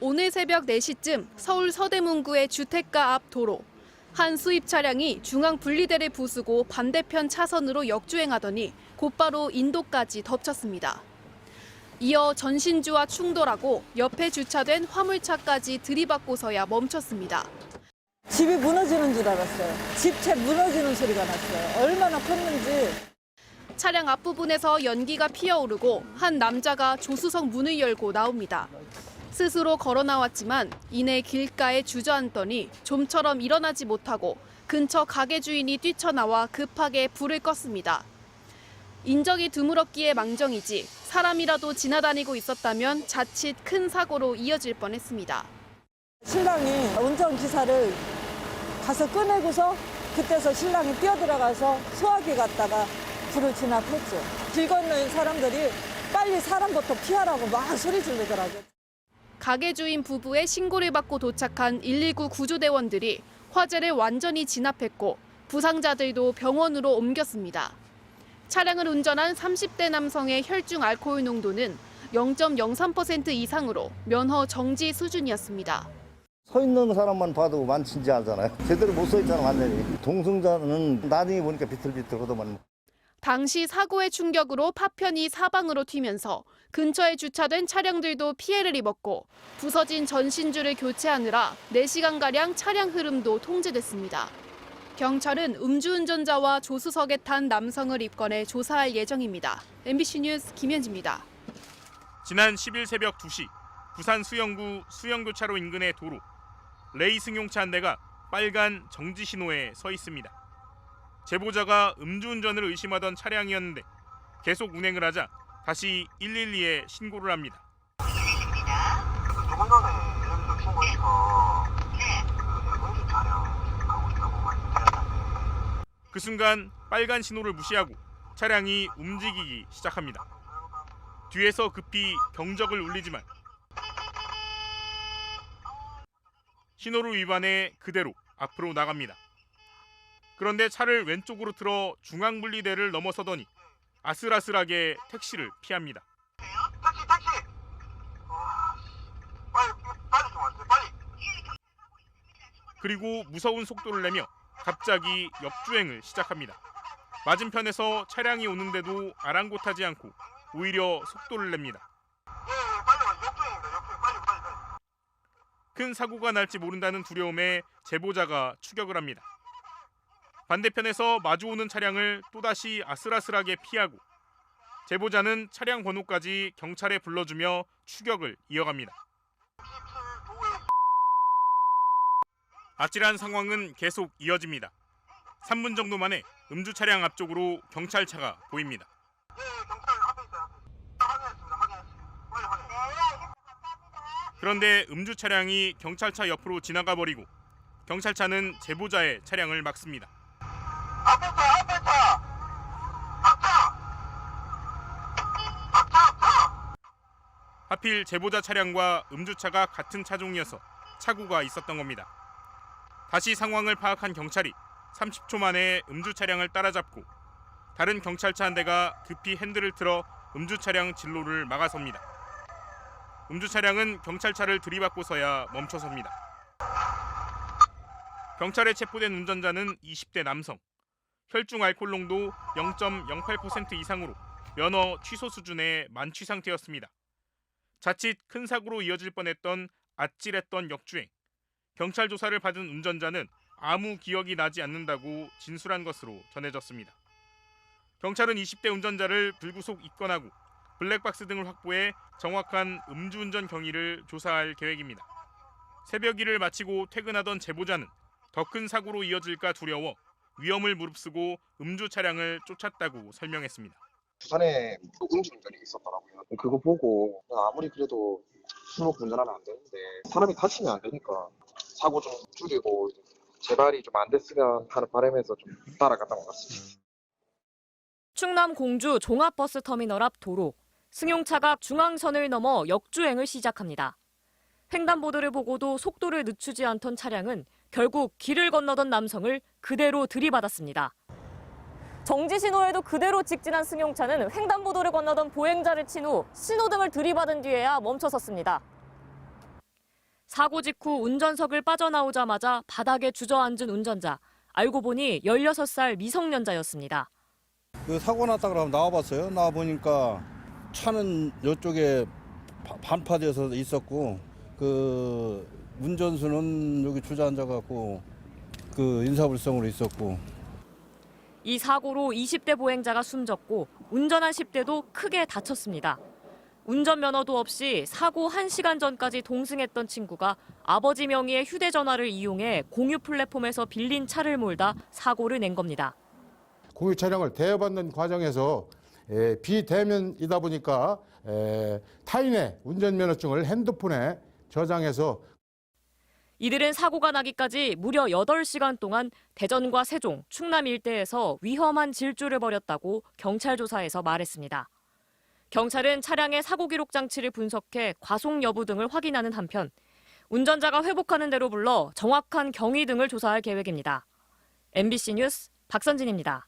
오늘 새벽 4시쯤 서울 서대문구의 주택가 앞 도로. 한 수입 차량이 중앙 분리대를 부수고 반대편 차선으로 역주행하더니 곧바로 인도까지 덮쳤습니다. 이어 전신주와 충돌하고 옆에 주차된 화물차까지 들이받고서야 멈췄습니다. 집이 무너지는 줄 알았어요. 집채 무너지는 소리가 났어요. 얼마나 컸는지. 차량 앞부분에서 연기가 피어오르고 한 남자가 조수석 문을 열고 나옵니다. 스스로 걸어 나왔지만 이내 길가에 주저앉더니 좀처럼 일어나지 못하고 근처 가게 주인이 뛰쳐나와 급하게 불을 껐습니다. 인적이 드물었기에 망정이지 사람이라도 지나다니고 있었다면 자칫 큰 사고로 이어질 뻔했습니다. 신랑이 운전기사를 가서 꺼내고서 그때서 신랑이 뛰어들어가서 소화기 갔다가 불을 진압했죠. 길 건너는 사람들이 빨리 사람부터 피하라고 막 소리 지르더라고요. 가게 주인 부부의 신고를 받고 도착한 119 구조대원들이 화재를 완전히 진압했고 부상자들도 병원으로 옮겼습니다. 차량을 운전한 30대 남성의 혈중 알코올 농도는 0.03% 이상으로 면허 정지 수준이었습니다. 서 있는 사람만 봐도 만진지하잖아요. 제대로 못 서 있잖아, 완전히. 동승자는 나중에 보니까 비틀비틀하더만. 당시 사고의 충격으로 파편이 사방으로 튀면서 근처에 주차된 차량들도 피해를 입었고 부서진 전신주를 교체하느라 4시간가량 차량 흐름도 통제됐습니다. 경찰은 음주운전자와 조수석에 탄 남성을 입건해 조사할 예정입니다. MBC 뉴스 김현지입니다. 지난 10일 새벽 2시 부산 수영구 수영교차로 인근의 도로. 레이 승용차 한 대가 빨간 정지 신호에 서 있습니다. 제보자가 음주운전을 의심하던 차량이었는데 계속 운행을 하자 다시 112에 신고를 합니다. 조금 전에 112로 신고해서 음주 차량 가고 있다고 말씀드렸는데 그 순간 빨간 신호를 무시하고 차량이 움직이기 시작합니다. 뒤에서 급히 경적을 울리지만 신호를 위반해 그대로 앞으로 나갑니다. 그런데 차를 왼쪽으로 틀어 중앙분리대를 넘어서더니 아슬아슬하게 택시를 피합니다. 택시! 빨리 좀 와주세요, 빨리! 그리고 무서운 속도를 내며 갑자기 역주행을 시작합니다. 맞은편에서 차량이 오는데도 아랑곳하지 않고 오히려 속도를 냅니다. 빨리 와, 역주행입니다, 역주행, 빨리. 큰 사고가 날지 모른다는 두려움에 제보자가 추격을 합니다. 반대편에서 마주오는 차량을 또다시 아슬아슬하게 피하고 제보자는 차량 번호까지 경찰에 불러주며 추격을 이어갑니다. 아찔한 상황은 계속 이어집니다. 3분 정도 만에 음주 차량 앞쪽으로 경찰차가 보입니다. 경찰 앞에 있어요. 확인했습니다. 빨리 확인해. 그런데 음주 차량이 경찰차 옆으로 지나가 버리고 경찰차는 제보자의 차량을 막습니다. 앞에 차! 하필 제보자 차량과 음주차가 같은 차종이어서 차구가 있었던 겁니다. 다시 상황을 파악한 경찰이 30초 만에 음주 차량을 따라잡고 다른 경찰차 한 대가 급히 핸들을 틀어 음주 차량 진로를 막아섭니다. 음주 차량은 경찰차를 들이받고서야 멈춰섭니다. 경찰에 체포된 운전자는 20대 남성. 혈중 알코올 농도 0.08% 이상으로 면허 취소 수준의 만취 상태였습니다. 자칫 큰 사고로 이어질 뻔했던 아찔했던 역주행. 경찰 조사를 받은 운전자는 아무 기억이 나지 않는다고 진술한 것으로 전해졌습니다. 경찰은 20대 운전자를 불구속 입건하고 블랙박스 등을 확보해 정확한 음주운전 경위를 조사할 계획입니다. 새벽 일을 마치고 퇴근하던 제보자는 더 큰 사고로 이어질까 두려워 위험을 무릅쓰고 음주 차량을 쫓았다고 설명했습니다. 부산에 음주운전이 있었더라고요. 그거 보고 아무리 그래도 술 먹고 운전하면 안 되는데 사람이 다치면 안 되니까 사고 좀 줄이고 재발이 좀 안 됐으면 하는 바람에서 좀 따라갔던 것 같습니다. 충남 공주 종합버스터미널 앞 도로. 승용차가 중앙선을 넘어 역주행을 시작합니다. 횡단보도를 보고도 속도를 늦추지 않던 차량은 결국 길을 건너던 남성을 그대로 들이받았습니다. 정지 신호에도 그대로 직진한 승용차는 횡단보도를 건너던 보행자를 친 후 신호등을 들이받은 뒤에야 멈춰섰습니다. 사고 직후 운전석을 빠져나오자마자 바닥에 주저앉은 운전자. 알고 보니 16살 미성년자였습니다. 그 사고 났다 그러면 나와봤어요. 나와보니까 차는 이쪽에 반파돼서 있었고 그 운전수는 여기 주저앉아갖고 그 인사불성으로 있었고. 이 사고로 20대 보행자가 숨졌고 운전한 10대도 크게 다쳤습니다. 운전면허도 없이 사고 1시간 전까지 동승했던 친구가 아버지 명의의 휴대전화를 이용해 공유 플랫폼에서 빌린 차를 몰다 사고를 낸 겁니다. 공유 차량을 대여받는 과정에서 비대면이다 보니까 타인의 운전면허증을 핸드폰에 저장해서 이들은 사고가 나기까지 무려 8시간 동안 대전과 세종, 충남 일대에서 위험한 질주를 벌였다고 경찰 조사에서 말했습니다. 경찰은 차량의 사고 기록 장치를 분석해 과속 여부 등을 확인하는 한편 운전자가 회복하는 대로 불러 정확한 경위 등을 조사할 계획입니다. MBC 뉴스 박선진입니다.